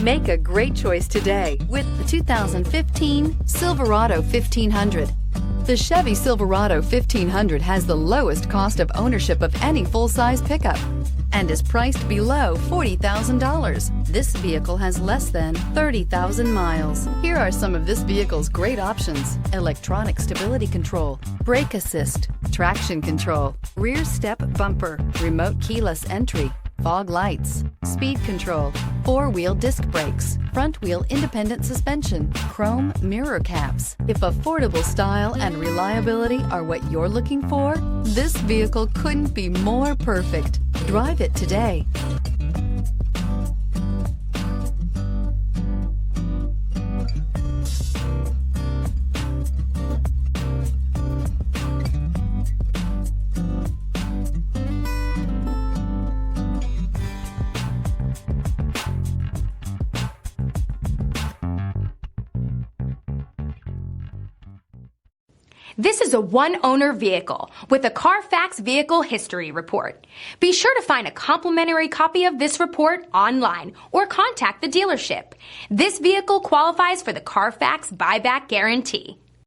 Make a great choice today with the 2015 Silverado 1500. The Chevy Silverado 1500 has the lowest cost of ownership of any full-size pickup and is priced below $40,000. This vehicle has less than 30,000 miles. Here are some of this vehicle's great options: electronic stability control, brake assist, traction control, rear step bumper, remote keyless entry, fog lights, speed control, four-wheel disc brakes, front-wheel independent suspension, chrome mirror caps. If affordable style and reliability are what you're looking for, this vehicle couldn't be more perfect. Drive it today. This is a one-owner vehicle with a Carfax Vehicle History Report. Be sure to find a complimentary copy of this report online or contact the dealership. This vehicle qualifies for the Carfax Buyback Guarantee.